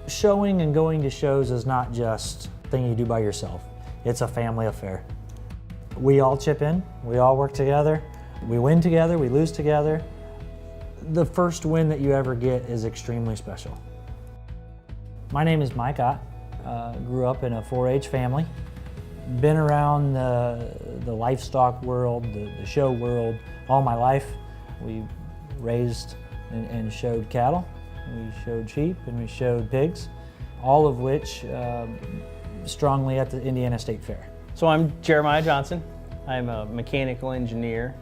Showing and going to shows is not just a thing you do by yourself. It's a family affair. We all chip in, we all work together, we win together, we lose together. The first win that you ever get is extremely special. My name is Mike Ott. Grew up in a 4-H family. Been around the livestock world, the show world all my life. We raised and showed cattle, we showed sheep, and we showed pigs, all of which strongly at the Indiana State Fair. So I'm Jeremiah Johnson. I'm a mechanical engineer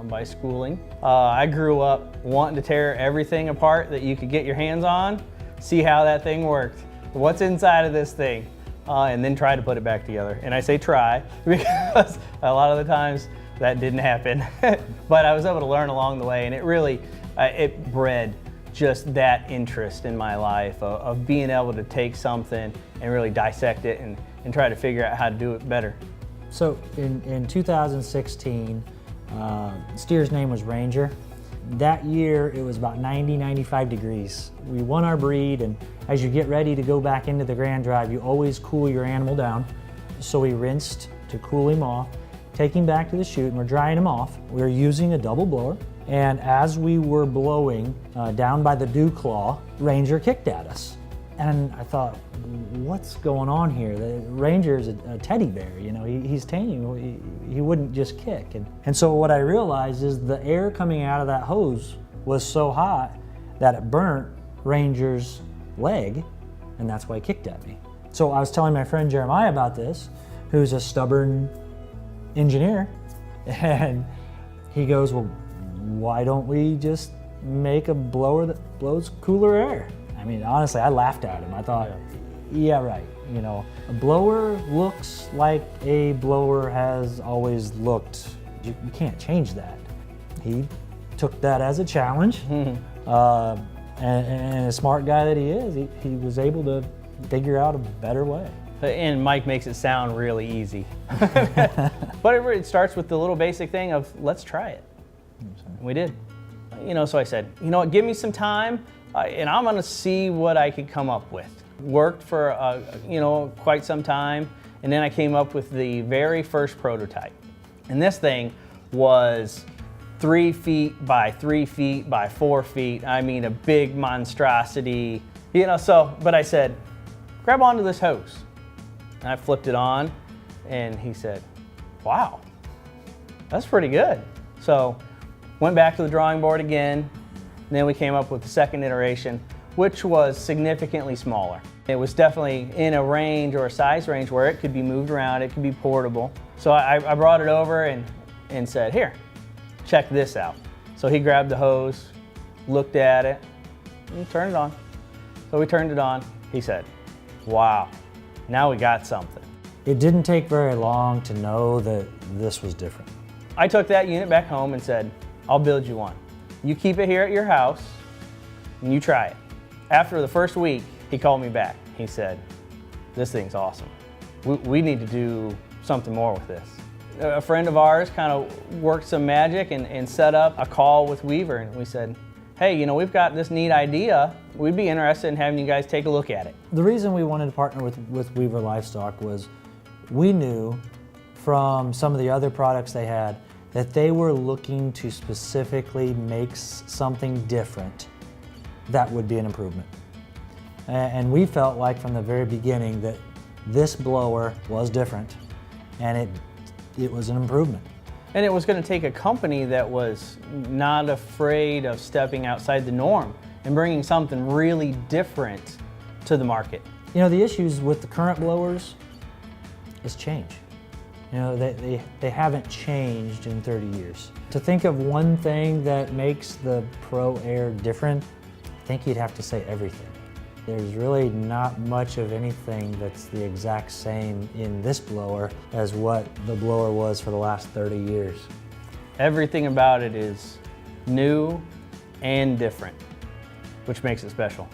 by schooling. I grew up wanting to tear everything apart that you could get your hands on, see how that thing worked, what's inside of this thing, and then try to put it back together. And I say try because a lot of the times that didn't happen. But I was able to learn along the way, and it really, it bred just that interest in my life of being able to take something and really dissect it and try to figure out how to do it better. So in 2016, steer's name was Ranger. That year it was about 90-95 degrees. We won our breed, and as you get ready to go back into the grand drive, you always cool your animal down. So we rinsed to cool him off, take him back to the chute, and we're drying him off. We were using a double blower, and as we were blowing down by the dew claw, Ranger kicked at us. And I thought, what's going on here? The Ranger is a teddy bear, you know, he's tame, he wouldn't just kick. And so what I realized is the air coming out of that hose was so hot that it burnt Ranger's leg, and that's why he kicked at me. So I was telling my friend Jeremiah about this, who's a stubborn engineer, and he goes, well, why don't we just make a blower that blows cooler air? I mean, honestly, I laughed at him. I thought, yeah, right. You know, a blower looks like a blower has always looked. You can't change that. He took that as a challenge, and a smart guy that he is, he was able to figure out a better way. And Mike makes it sound really easy. But it starts with the little basic thing of, let's try it. And we did. You know, so I said, you know what, give me some time, and I'm gonna see what I could come up with. Worked for, you know, quite some time, and then I came up with the very first prototype. And this thing was 3 feet by 3 feet by 4 feet. I mean, a big monstrosity, you know, so, but I said, grab onto this hose. And I flipped it on, and he said, wow, that's pretty good. So, went back to the drawing board again, and then we came up with the second iteration, which was significantly smaller. It was definitely in a range or a size range where it could be moved around, it could be portable. So I brought it over and said, here, check this out. So he grabbed the hose, looked at it, and turned it on. So we turned it on. He said, wow, now we got something. It didn't take very long to know that this was different. I took that unit back home and said, I'll build you one. You keep it here at your house and you try it. After the first week, he called me back. He said, this thing's awesome. We need to do something more with this. A friend of ours kind of worked some magic and set up a call with Weaver, and we said, hey, you know, we've got this neat idea. We'd be interested in having you guys take a look at it. The reason we wanted to partner with Weaver Livestock was we knew from some of the other products they had that they were looking to specifically make something different that would be an improvement. And we felt like from the very beginning that this blower was different, and it was an improvement. And it was going to take a company that was not afraid of stepping outside the norm and bringing something really different to the market. You know, the issues with the current blowers is change. You know, they haven't changed in 30 years. To think of one thing that makes the ProAir different, I think you'd have to say everything. There's really not much of anything that's the exact same in this blower as what the blower was for the last 30 years. Everything about it is new and different, which makes it special.